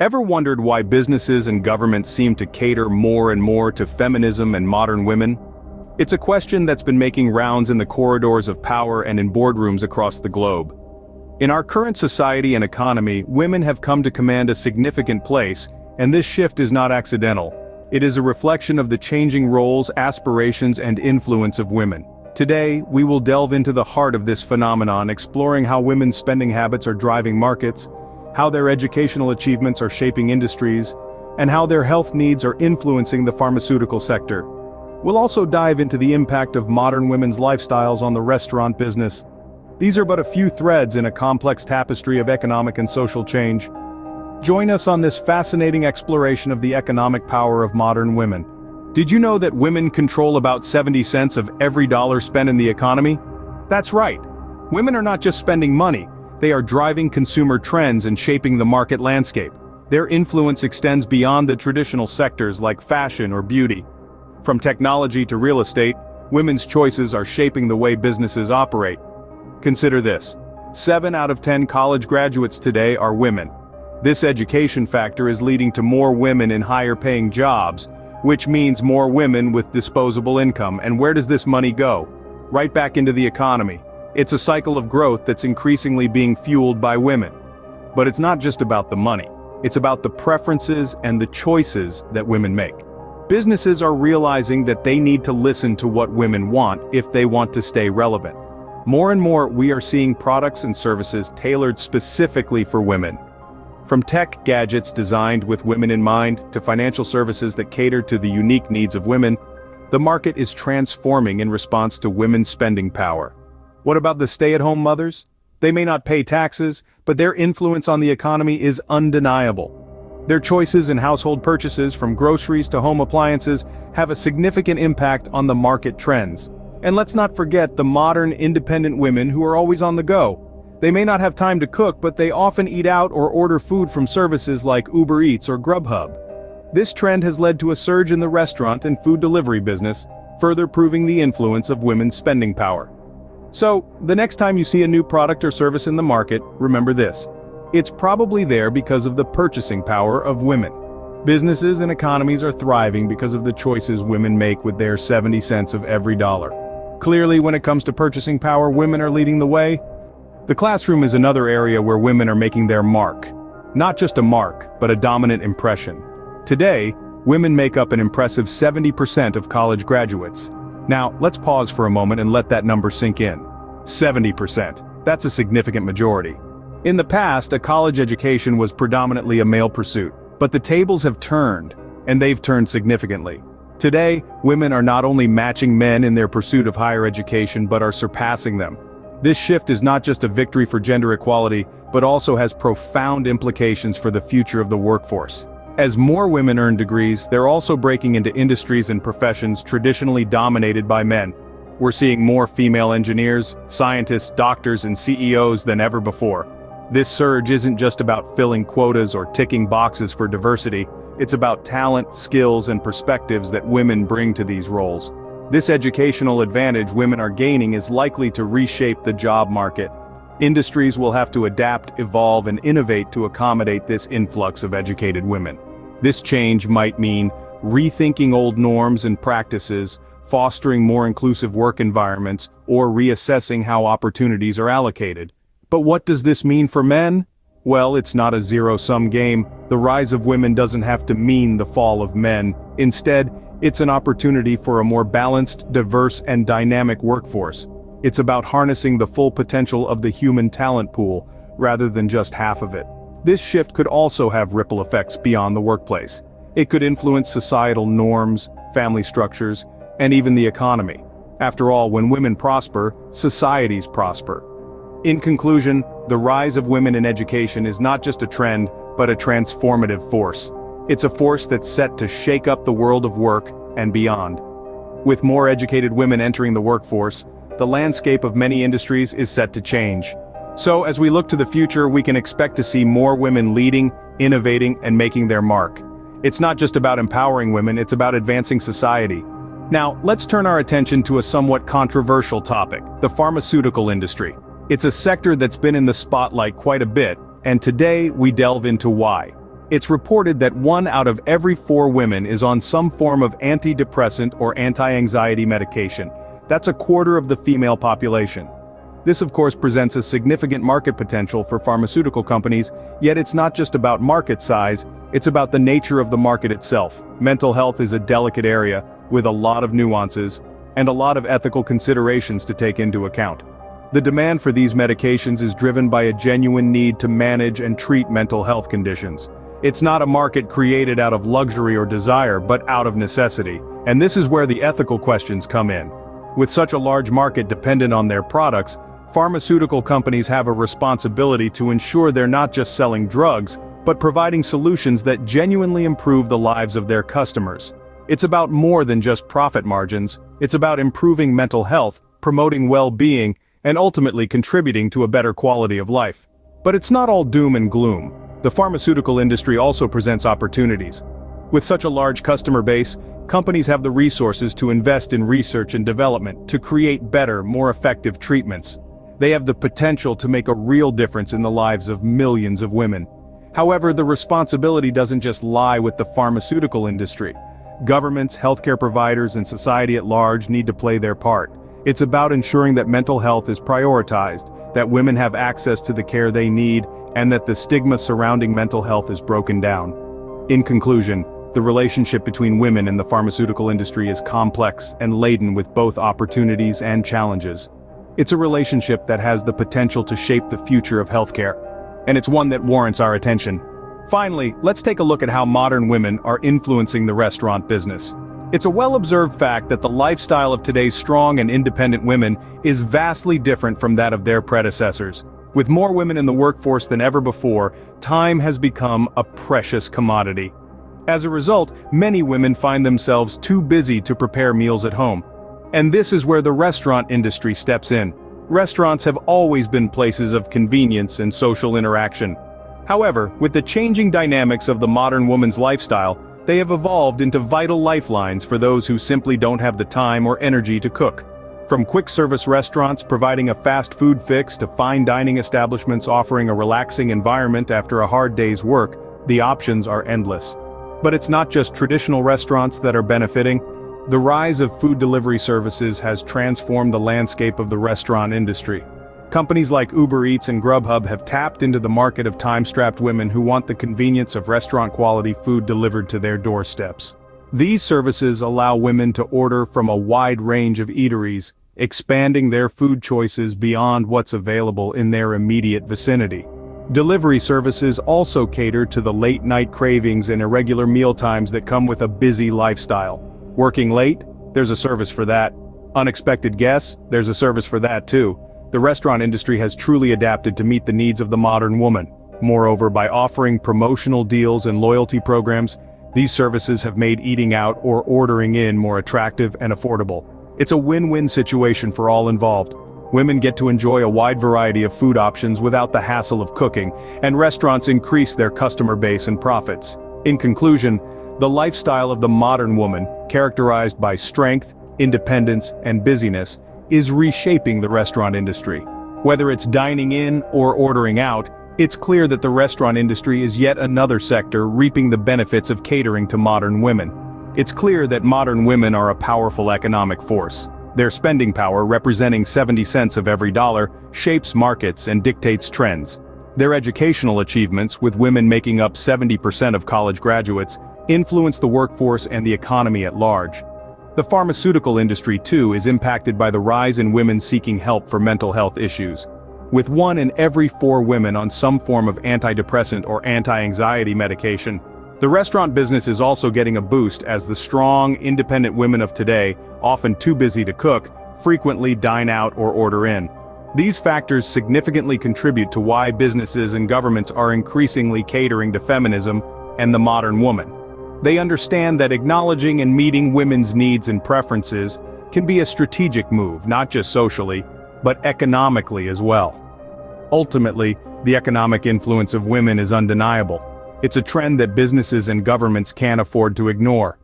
Ever wondered why businesses and governments seem to cater more and more to feminism and modern women? It's a question that's been making rounds in the corridors of power and in boardrooms across the globe. In our current society and economy, women have come to command a significant place, and this shift is not accidental. It is a reflection of the changing roles, aspirations, and influence of women. Today, we will delve into the heart of this phenomenon, exploring how women's spending habits are driving markets, how their educational achievements are shaping industries, and how their health needs are influencing the pharmaceutical sector. We'll also dive into the impact of modern women's lifestyles on the restaurant business. These are but a few threads in a complex tapestry of economic and social change. Join us on this fascinating exploration of the economic power of modern women. Did you know that women control about 70 cents of every dollar spent in the economy? That's right. Women are not just spending money. They are driving consumer trends and shaping the market landscape. Their influence extends beyond the traditional sectors like fashion or beauty. From technology to real estate, women's choices are shaping the way businesses operate. Consider this: 7 out of 10 college graduates today are women. This education factor is leading to more women in higher-paying jobs, which means more women with disposable income. And where does this money go? Right back into the economy. It's a cycle of growth that's increasingly being fueled by women. But it's not just about the money. It's about the preferences and the choices that women make. Businesses are realizing that they need to listen to what women want if they want to stay relevant. More and more, we are seeing products and services tailored specifically for women. From tech gadgets designed with women in mind to financial services that cater to the unique needs of women, the market is transforming in response to women's spending power. What about the stay-at-home mothers? They may not pay taxes, but their influence on the economy is undeniable. Their choices in household purchases, from groceries to home appliances, have a significant impact on the market trends. And let's not forget the modern, independent women who are always on the go. They may not have time to cook, but they often eat out or order food from services like Uber Eats or Grubhub. This trend has led to a surge in the restaurant and food delivery business, further proving the influence of women's spending power. So, the next time you see a new product or service in the market, remember this: it's probably there because of the purchasing power of women. Businesses and economies are thriving because of the choices women make with their 70 cents of every dollar. Clearly, when it comes to purchasing power, women are leading the way. The classroom is another area where women are making their mark. Not just a mark, but a dominant impression. Today, women make up an impressive 70% of college graduates. Now, let's pause for a moment and let that number sink in. 70%. That's a significant majority. In the past, a college education was predominantly a male pursuit, but the tables have turned, and they've turned significantly. Today, women are not only matching men in their pursuit of higher education but are surpassing them. This shift is not just a victory for gender equality, but also has profound implications for the future of the workforce. As more women earn degrees, they're also breaking into industries and professions traditionally dominated by men. We're seeing more female engineers, scientists, doctors, and CEOs than ever before. This surge isn't just about filling quotas or ticking boxes for diversity. It's about talent, skills, and perspectives that women bring to these roles. This educational advantage women are gaining is likely to reshape the job market. Industries will have to adapt, evolve, and innovate to accommodate this influx of educated women. This change might mean rethinking old norms and practices, fostering more inclusive work environments, or reassessing how opportunities are allocated. But what does this mean for men? Well, it's not a zero-sum game. The rise of women doesn't have to mean the fall of men. Instead, it's an opportunity for a more balanced, diverse, and dynamic workforce. It's about harnessing the full potential of the human talent pool, rather than just half of it. This shift could also have ripple effects beyond the workplace. It could influence societal norms, family structures, and even the economy. After all, when women prosper, societies prosper. In conclusion, the rise of women in education is not just a trend, but a transformative force. It's a force that's set to shake up the world of work and beyond. With more educated women entering the workforce, the landscape of many industries is set to change. So, as we look to the future, we can expect to see more women leading, innovating, and making their mark. It's not just about empowering women, it's about advancing society. Now, let's turn our attention to a somewhat controversial topic: the pharmaceutical industry. It's a sector that's been in the spotlight quite a bit, and today we delve into why. It's reported that 1 out of every 4 women is on some form of antidepressant or anti-anxiety medication. That's a quarter of the female population. This of course presents a significant market potential for pharmaceutical companies, yet it's not just about market size, it's about the nature of the market itself. Mental health is a delicate area, with a lot of nuances, and a lot of ethical considerations to take into account. The demand for these medications is driven by a genuine need to manage and treat mental health conditions. It's not a market created out of luxury or desire, but out of necessity. And this is where the ethical questions come in. With such a large market dependent on their products, pharmaceutical companies have a responsibility to ensure they're not just selling drugs, but providing solutions that genuinely improve the lives of their customers. It's about more than just profit margins, it's about improving mental health, promoting well-being, and ultimately contributing to a better quality of life. But it's not all doom and gloom. The pharmaceutical industry also presents opportunities. With such a large customer base, companies have the resources to invest in research and development to create better, more effective treatments. They have the potential to make a real difference in the lives of millions of women. However, the responsibility doesn't just lie with the pharmaceutical industry. Governments, healthcare providers, and society at large need to play their part. It's about ensuring that mental health is prioritized, that women have access to the care they need, and that the stigma surrounding mental health is broken down. In conclusion, the relationship between women and the pharmaceutical industry is complex and laden with both opportunities and challenges. It's a relationship that has the potential to shape the future of healthcare, and it's one that warrants our attention. Finally, let's take a look at how modern women are influencing the restaurant business. It's a well-observed fact that the lifestyle of today's strong and independent women is vastly different from that of their predecessors. With more women in the workforce than ever before, time has become a precious commodity. As a result, many women find themselves too busy to prepare meals at home. And this is where the restaurant industry steps in. Restaurants have always been places of convenience and social interaction. However, with the changing dynamics of the modern woman's lifestyle, they have evolved into vital lifelines for those who simply don't have the time or energy to cook. From quick-service restaurants providing a fast food fix to fine dining establishments offering a relaxing environment after a hard day's work, the options are endless. But it's not just traditional restaurants that are benefiting. The rise of food delivery services has transformed the landscape of the restaurant industry. Companies like Uber Eats and Grubhub have tapped into the market of time-strapped women who want the convenience of restaurant-quality food delivered to their doorsteps. These services allow women to order from a wide range of eateries, expanding their food choices beyond what's available in their immediate vicinity. Delivery services also cater to the late-night cravings and irregular mealtimes that come with a busy lifestyle. Working late? There's a service for that. Unexpected guests? There's a service for that too. The restaurant industry has truly adapted to meet the needs of the modern woman. Moreover, by offering promotional deals and loyalty programs, these services have made eating out or ordering in more attractive and affordable. It's a win-win situation for all involved. Women get to enjoy a wide variety of food options without the hassle of cooking, and restaurants increase their customer base and profits. In conclusion, the lifestyle of the modern woman, characterized by strength, independence, and busyness, is reshaping the restaurant industry. Whether it's dining in or ordering out, it's clear that the restaurant industry is yet another sector reaping the benefits of catering to modern women. It's clear that modern women are a powerful economic force. Their spending power, representing 70 cents of every dollar, shapes markets and dictates trends. Their educational achievements, with women making up 70% of college graduates, influence the workforce and the economy at large. The pharmaceutical industry, too, is impacted by the rise in women seeking help for mental health issues. With 1 in every 4 women on some form of antidepressant or anti-anxiety medication, the restaurant business is also getting a boost as the strong, independent women of today, often too busy to cook, frequently dine out or order in. These factors significantly contribute to why businesses and governments are increasingly catering to feminism and the modern woman. They understand that acknowledging and meeting women's needs and preferences can be a strategic move, not just socially, but economically as well. Ultimately, the economic influence of women is undeniable. It's a trend that businesses and governments can't afford to ignore.